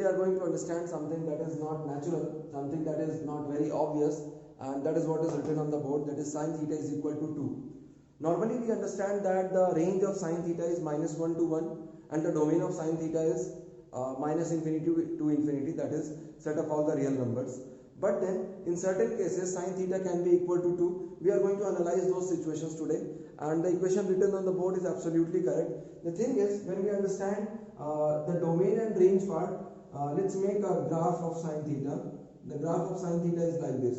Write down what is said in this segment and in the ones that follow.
are going to understand something that is not natural, something that is not very obvious, and that is what is written on the board, that is sin theta is equal to 2. Normally we understand that the range of sin theta is -1 to 1 and the domain of sin theta is minus infinity to infinity, that is set of all the real numbers. But then in certain cases sin theta can be equal to 2. We are going to analyze those situations today, and the equation written on the board is absolutely correct. The thing is, when we understand the domain and range part, let's make a graph of sin theta. The graph of sin theta is like this.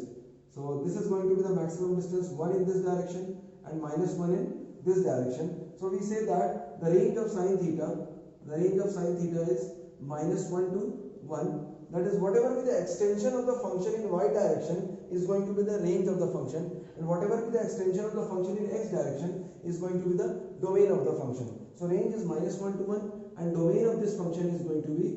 So this is going to be the maximum distance 1 in this direction and -1 in this direction. So we say that the range of sin theta is -1 to 1. That is, whatever be the extension of the function in y direction is going to be the range of the function, and whatever be the extension of the function in x direction is going to be the domain of the function. So range is -1 to 1 and domain of this function is going to be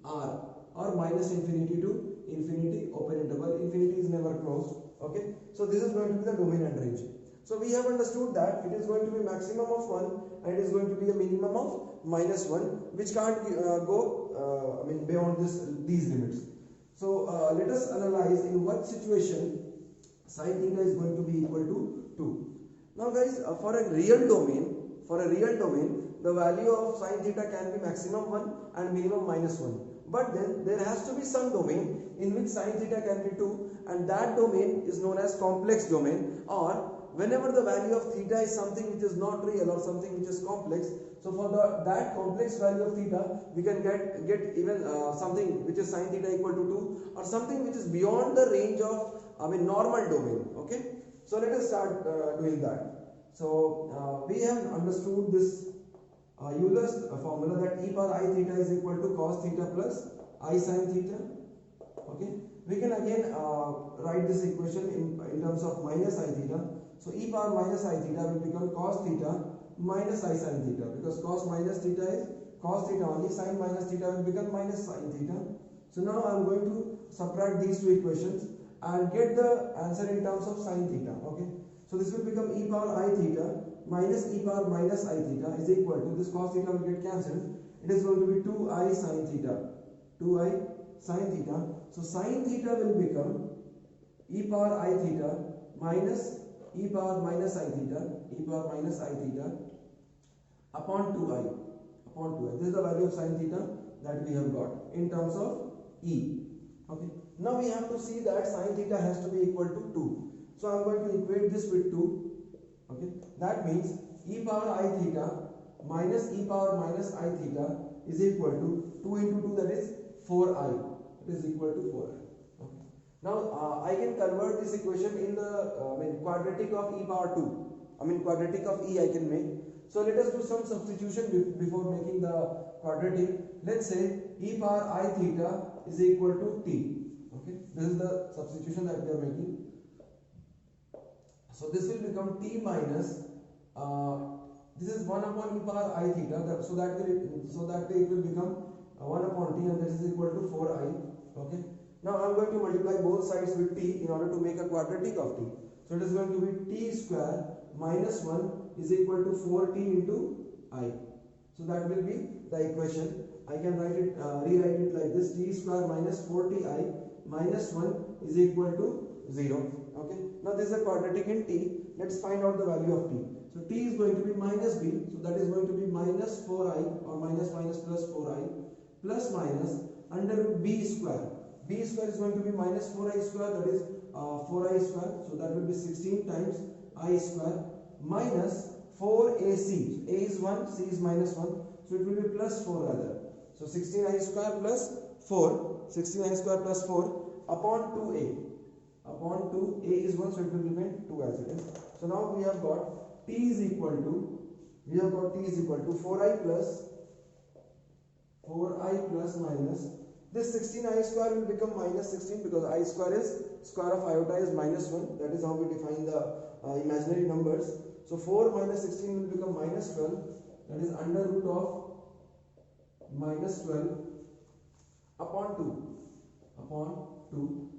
r, or minus infinity to infinity, open interval, infinity is never closed. Okay, so this is going to be the domain and range. So we have understood that it is going to be maximum of 1 and it is going to be a minimum of -1, which can't go beyond these limits. So let us analyze in what situation sin theta is going to be equal to 2. Now guys, for a real domain, the value of sin theta can be maximum 1 and minimum -1. But then there has to be some domain in which sin theta can be 2, and that domain is known as complex domain, or whenever the value of theta is something which is not real or something which is complex. So for that complex value of theta, we can get even something which is sin theta equal to 2, or something which is beyond the range of normal domain. Okay, so let us start doing that. So we have understood this Euler's formula, that e power I theta is equal to cos theta plus I sin theta. Okay, we can again write this equation in terms of minus I theta. So e power minus I theta will become cos theta minus I sin theta, because cos minus theta is cos theta only, sin minus theta will become minus sin theta. So now I am going to subtract these two equations and get the answer in terms of sin theta. Okay, so this will become e power I theta minus e power minus I theta is equal to, this cos theta will get cancelled, it is going to be 2i sin theta, 2i sin theta. So sin theta will become e power I theta minus e power minus I theta, e power minus I theta upon 2i, This is the value of sin theta that we have got in terms of e. Okay, now we have to see that sin theta has to be equal to 2. So I am going to equate this with 2. Okay, that means e power I theta minus e power minus I theta is equal to 2 into 2, that is 4i. It is equal to 4i. Okay. Now I can convert this equation in the quadratic of e power 2. Quadratic of e I can make. So let us do some substitution before making the quadratic. Let's say e power I theta is equal to t. Okay, this is the substitution that we are making. So this will become t minus this is 1 upon e power I theta, so that way it will become 1 upon t, and this is equal to 4i. Okay, now I am going to multiply both sides with t in order to make a quadratic of t. So it is going to be t square minus 1 is equal to 4t into I. So that will be the equation. I can rewrite it like this: t square minus 4ti minus 1 is equal to 0. Okay, now this is a quadratic in t. Let's find out the value of t. So t is going to be minus b, so that is going to be minus 4i, or minus plus 4i, plus minus under root b square. B square is going to be minus 4i square, that is 4i square, so that will be 16 times I square, minus 4ac. A is 1, c is minus 1, so it will be plus 4 rather. So 16i square plus 4, 16i square plus 4 upon 2a. Upon 2a is 1, so it will remain 2 as it is. So now we have got t is equal to 4i plus minus. This 16i square will become minus 16, because I square is square of iota is minus 1. That is how we define the imaginary numbers. So 4 minus 16 will become minus 12. That is under root of minus 12 upon 2.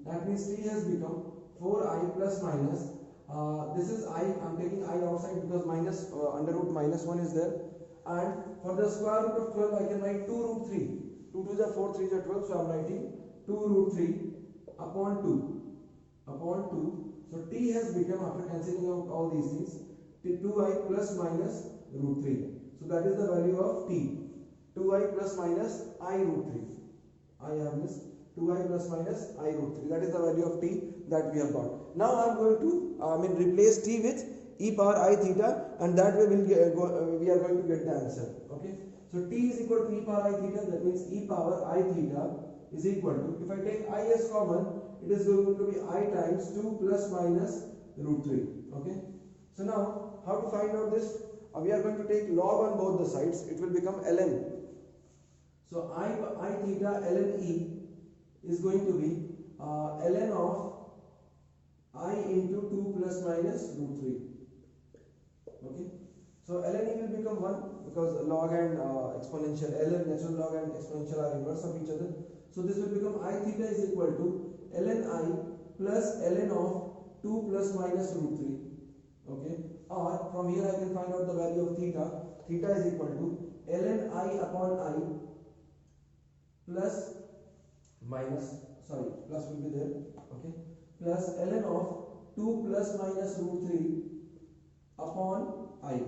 That means t has become 4i plus minus. This is I am taking I outside because minus under root minus 1 is there. And for the square root of 12, I can write 2 root 3. 2 2 is 4, 3 is 12, so I am writing 2 root 3 upon 2 upon 2. So t has become, after cancelling out all these things, 2i plus minus root 3. So that is the value of t, 2i plus minus I root 3. I have this 2i plus minus I root 3. That is the value of t that we have got. Now I am going to replace t with e power I theta, and that way we are going to get the answer. Okay. So t is equal to e power I theta. That means e power I theta is equal to, if I take I as common, it is going to be I times 2 plus minus root 3. Okay. So now how to find out this? We are going to take log on both the sides. It will become ln. So I theta ln e is going to be ln of I into 2 plus minus root 3. Okay. So ln e will become 1 because log and exponential, ln natural log and exponential are inverse of each other. So this will become I theta is equal to ln I plus ln of 2 plus minus root 3. Okay. Or from here I can find out the value of theta. Theta is equal to ln I upon I plus minus, sorry, plus will be there. Okay. Plus ln of 2 plus minus root 3 upon I.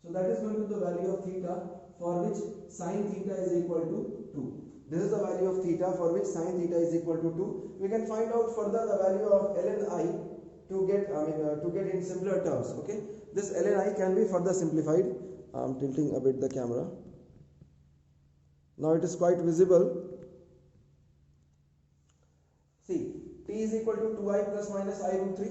So that is going to be the value of theta for which sin theta is equal to 2. This is the value of theta for which sin theta is equal to 2. We can find out further the value of ln I to get in simpler terms. Okay, this ln I can be further simplified. I am tilting a bit the camera. Now it is quite visible. See, t is equal to 2i plus minus I root 3.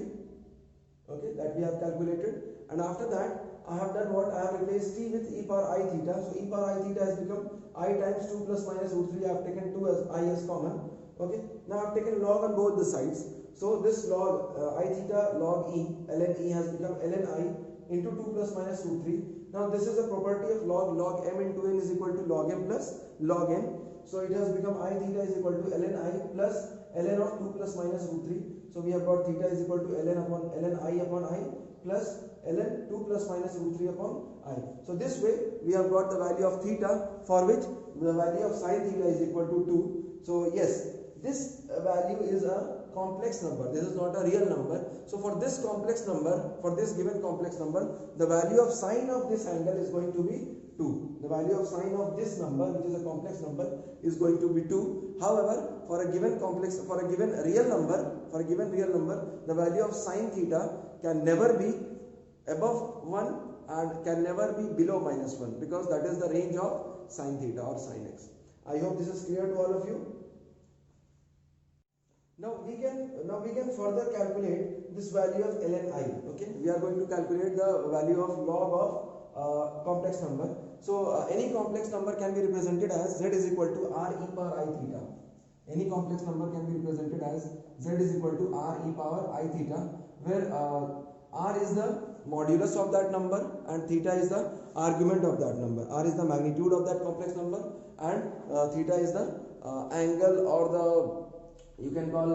Okay, that we have calculated, and after that I have done what? I have replaced t with e power I theta. So e power I theta has become I times 2 plus minus root 3. I have taken 2 as I as common. Okay. Now I have taken log on both the sides. So this log I theta log e ln e has become ln I into 2 plus minus root 3. Now this is a property of log. Log m into n is equal to log m plus log n. So it has become I theta is equal to ln I plus ln of 2 plus minus root 3. So we have got theta is equal to ln I upon I plus ln 2 plus minus root 3 upon I. So this way we have got the value of theta for which the value of sin theta is equal to 2. So yes, this value is a complex number. This is not a real number. So for this complex number, for this given complex number, the value of sine of this angle is going to be 2. The value of sine of this number, which is a complex number, is going to be 2. However, for a given real number, the value of sine theta can never be above 1 and can never be below minus 1, because that is the range of sine theta or sine x. I hope this is clear to all of you. Now we can further calculate this value of ln I. Okay, we are going to calculate the value of log of complex number. So any complex number can be represented as z is equal to r e power I theta. Any complex number can be represented as z is equal to r e power I theta, where r is the modulus of that number and theta is the argument of that number. R is the magnitude of that complex number and theta is the angle, or the, you can call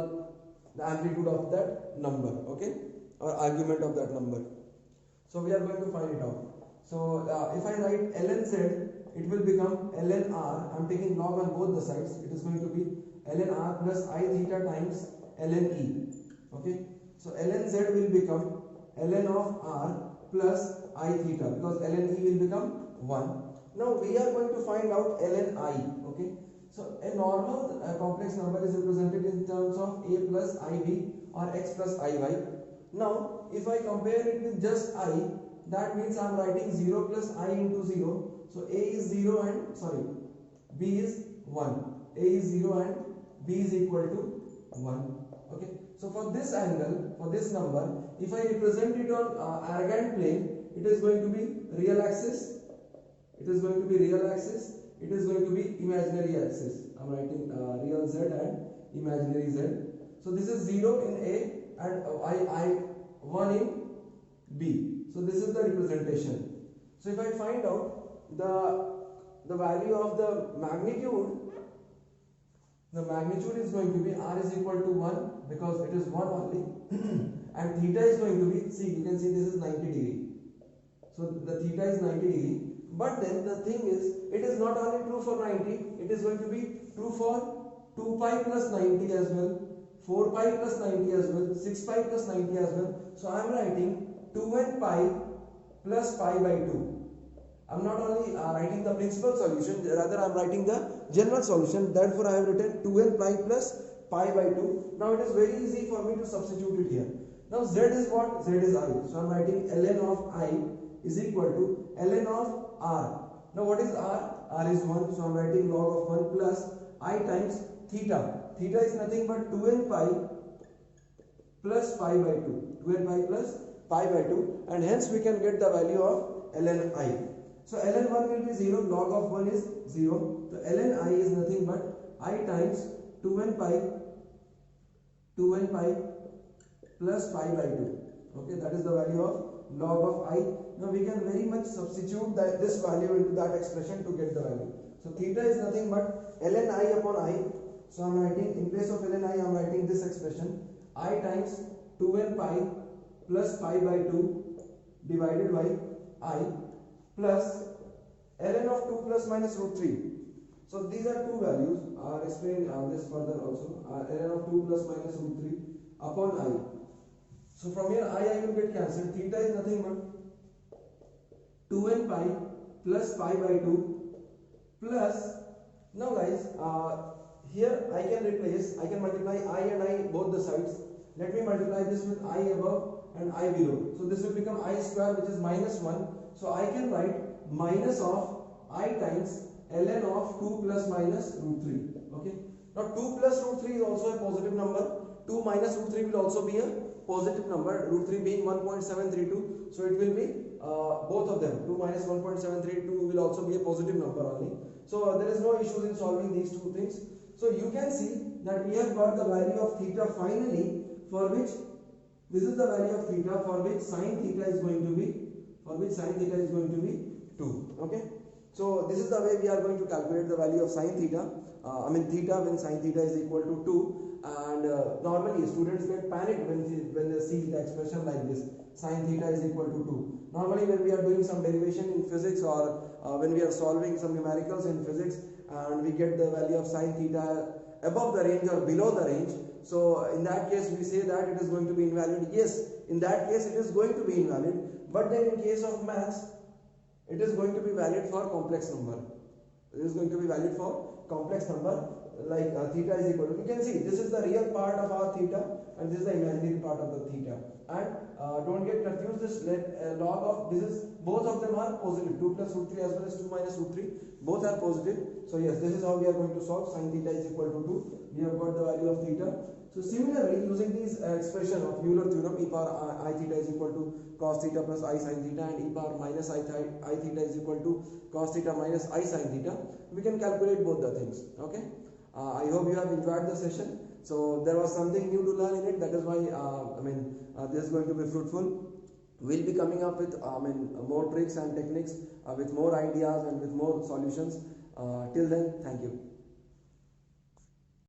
the amplitude of that number. Okay, or argument of that number. So we are going to find it out. So if I write ln z, it will become ln r. I am taking log on both the sides. It is going to be ln r plus I theta times ln e. Okay, so ln z will become ln of r plus I theta, because ln e will become 1. Now we are going to find out ln I. Okay, so a normal complex number is represented in terms of a plus ib or x plus iy. Now if I compare it with just I, that means I am writing 0 plus I into 0. So a is 0 and b is 1. A is 0 and b is equal to 1. Okay, so for this angle, for this number, if I represent it on Argand plane, it is going to be real axis, it is going to be real axis, it is going to be imaginary axis. I am writing real z and imaginary z. So this is 0 in A and I 1 in B. So this is the representation. So if I find out the value of the magnitude is going to be r is equal to 1, because it is 1 only and theta is going to be, see, you can see this is 90 degree. So the theta is 90 degree. But then the thing is, it is not only true for 90, it is going to be true for 2 pi plus 90 as well, 4 pi plus 90 as well, 6 pi plus 90 as well. So I am writing 2n pi plus pi by 2. I am not only writing the principal solution, rather I am writing the general solution. Therefore I have written 2n pi plus pi by 2. Now it is very easy for me to substitute it here. Now z is what? Z is I. So I am writing ln of I is equal to ln of r. Now what is r? R is 1. So I am writing log of 1 plus I times theta. Theta is nothing but 2n pi plus pi by 2. 2n pi plus pi by 2, and hence we can get the value of ln I. So ln 1 will be 0, log of 1 is 0. So ln I is nothing but I times 2n pi plus pi by 2. Okay, that is the value of log of I. Now we can very much substitute this value into that expression to get the value. So theta is nothing but ln I upon I. So I am writing, in place of ln I am writing this expression, I times 2n pi plus pi by 2 divided by I plus ln of 2 plus minus root 3. So these are two values. I will explain this further also. Ln of 2 plus minus root 3 upon I. So from here I will get cancelled. Theta is nothing but 2n pi plus pi by 2 plus, now guys, here I can multiply I and I both the sides. Let me multiply this with I above and I below. So this will become I square, which is minus 1. So I can write minus of I times ln of 2 plus minus root 3. Okay. Now 2 plus root 3 is also a positive number. 2 minus root 3 will also be a positive number. Root 3 being 1.732. So it will be both of them. 2 minus 1.732 will also be a positive number only. So there is no issues in solving these two things. So you can see that we have got the value of theta finally, for which this is the value of theta for which sin theta is going to be 2. Okay. So this is the way we are going to calculate the value of sin theta. Theta when sin theta is equal to 2, and normally students get panicked when they see the expression like this, sin theta is equal to 2. Normally when we are doing some derivation in physics, or when we are solving some numericals in physics, and we get the value of sin theta above the range or below the range, so in that case we say that it is going to be invalid. Yes, in that case it is going to be invalid, but then in case of maths it is going to be valid for complex number. It is going to be valid for complex number, like theta is equal to, you can see this is the real part of our theta and this is the imaginary part of the theta. And don't get confused, this log of this is, both of them are positive, 2 plus root 3 as well as 2 minus root 3, both are positive. So yes, this is how we are going to solve. Sin theta is equal to 2. We have got the value of theta. So similarly, using this expression of Euler theorem, e power I theta is equal to cos theta plus I sin theta, and e power minus I theta is equal to cos theta minus I sin theta, we can calculate both the things. Okay. I hope you have enjoyed the session. So there was something new to learn in it. That is why this is going to be fruitful. We'll be coming up with more tricks and techniques, with more ideas and with more solutions. Till then, thank you.